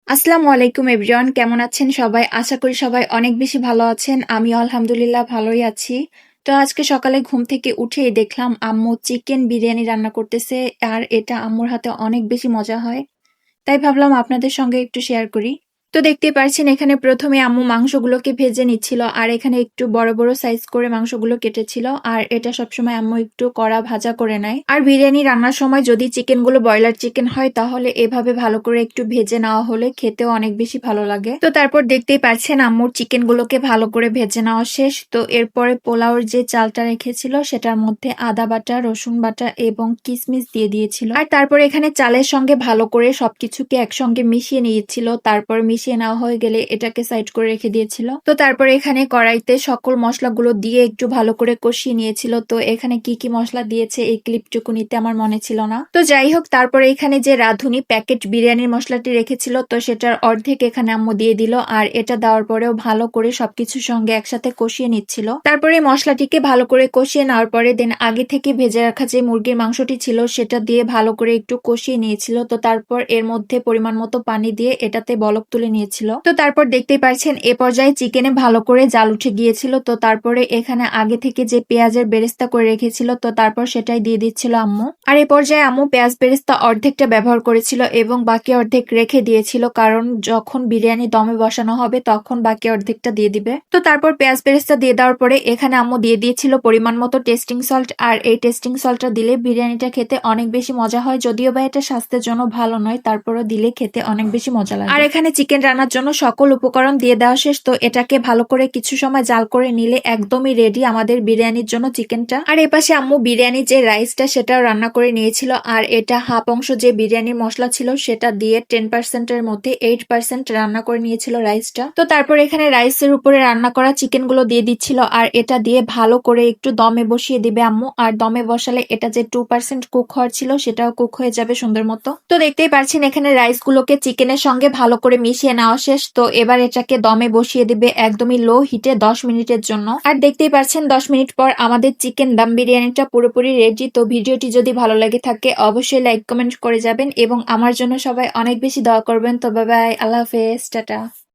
আসসালামু আলাইকুম এভরিওয়ান, কেমন আছেন সবাই? আশা করি সবাই অনেক বেশি ভালো আছেন। আমিও আলহামদুলিল্লাহ ভালোই আছি। তো আজকে সকালে ঘুম থেকে উঠেই দেখলাম আম্মু চিকেন বিরিয়ানি রান্না করতেছে, আর এটা আম্মুর হাতে অনেক বেশি মজা হয়। তাই ভাবলাম আপনাদের সঙ্গে একটু শেয়ার করি। তো দেখতে পারছেন এখানে প্রথমে আম্মু মাংসগুলোকে ভেজে নিচ্ছিল, আর এখানে একটু বড় বড় সাইজ করে মাংসগুলো কেটেছিল। আর এটা সবসময় আম্মু একটু কড়া ভাজা করে নেয়। আর বিরিয়ানি রান্নার সময় যদি চিকেনগুলো ব্রয়লার চিকেন হয় তাহলে এভাবে ভালো করে একটু ভেজে নেওয়া হলে খেতেও অনেক বেশি ভালো লাগে। তো তারপর দেখতেই পাচ্ছেন আম্মুর চিকেনগুলোকে ভালো করে ভেজে নেওয়া শেষ। তো এরপরে পোলাওর যে চালটা রেখেছিল সেটার মধ্যে আদা বাটা, রসুন বাটা এবং কিশমিশ দিয়ে দিয়েছিল। আর তারপর এখানে চালের সঙ্গে ভালো করে সবকিছুকে একসঙ্গে মিশিয়ে নিয়েছিল। তারপর মিশিয়ে নেওয়া হয়ে গেলে এটাকে সাইড করে রেখে দিয়েছিল। তো তারপর এখানে কড়াইতে সকল মশলাগুলো দিয়ে একটু ভালো করে কষিয়ে নিয়েছিল। তো এখানে কি কি মশলা দিয়েছে এই ক্লিপটুকু নিতে আমার মনে ছিল না। তো যাই হোক, তারপরে এখানে যে রাঁধুনি প্যাকেট বিরিয়ানির মশলাটি রেখেছিল তো সেটার অর্ধেক এখানে আম্মু দিয়ে দিল। আর এটা দেওয়ার পরেও ভালো করে সবকিছুর সঙ্গে একসাথে কষিয়ে নিচ্ছিল। তারপরে এই মশলাটিকে ভালো করে কষিয়ে নেওয়ার পরে দেন আগে থেকে ভেজে রাখা যে মুরগির মাংসটি ছিল সেটা দিয়ে ভালো করে একটু কষিয়ে নিয়েছিল। তো তারপর এর মধ্যে পরিমাণ মতো পানি দিয়ে এটাতে বলক তুলে নিয়েছিল। তো তারপর দেখতেই পাচ্ছেন এ পর্যায়ে চিকেনে ভালো করে জাল উঠে গিয়েছিল। তো তারপরে এখানে আগে থেকে যে পেঁয়াজের বেরেস্তা করে রেখেছিল তো তারপর সেটাই দিয়ে দিচ্ছিল আম্মু। আর এ পর্যায়ে আম্মু পেঁয়াজ বেরেস্তা অর্ধেকটা ব্যবহার করেছিল এবং বাকি অর্ধেক রেখে দিয়েছিল, কারণ যখন বিরিয়ানি দমে বসানো হবে তখন বাকি অর্ধেকটা দিয়ে দিবে। তো তারপর পেঁয়াজ বেরেস্তা দিয়ে দেওয়ার পরে এখানে আম্মু দিয়ে দিয়েছিল পরিমাণ মতো টেস্টিং সল্ট। আর এই টেস্টিং সল্টটা দিলে বিরিয়ানিটা খেতে অনেক বেশি মজা হয়, যদিও বা এটা স্বাস্থ্যের জন্য ভালো নয়, তারপরও দিলে খেতে অনেক বেশি মজা লাগে। আর এখানে চিকেন রান্নার জন্য সকল উপকরণ দিয়ে দেওয়া শেষ। তো এটাকে ভালো করে কিছু সময় জাল করে নিলে একদমই রেডি আমাদের বিরিয়ানির জন্য চিকেনটা। আর এপাশে আম্মু বিরিয়ানির যে রাইসটা সেটাও রান্না করে নিয়েছিল। আর এটা হাফ অংশ যে বিরিয়ানির মশলা ছিল সেটা দিয়ে 10% এর মধ্যে 8% রান্না করে নিয়েছিল রাইসটা। তো তারপর এখানে রাইসের উপরে রান্না করা চিকেন গুলো দিয়ে দিচ্ছিল। আর এটা দিয়ে ভালো করে একটু দমে বসিয়ে দিবে আম্মু। আর দমে বসালে এটা যে 2% কুক হওয়ার ছিল সেটাও কুক হয়ে যাবে সুন্দর মতো। তো দেখতেই পাচ্ছেন এখানে রাইস গুলোকে চিকেনের সঙ্গে ভালো করে মিশিয়ে নেওয়া শেষ। তো এবার এটাকে দমে বসিয়ে দিবে একদমই লো হিটে 10 মিনিটের জন্য। আর দেখতেই পাচ্ছেন 10 মিনিট পর আমাদের চিকেন দম বিরিয়ানিটা পুরোপুরি রেডি। তো ভিডিওটি যদি ভালো লাগে থাকে অবশ্যই লাইক কমেন্ট করে যাবেন এবং আমার জন্য সবাই অনেক বেশি দোয়া করবেন। তো বাই বাই, আল্লাহ হাফেজ, টাটা।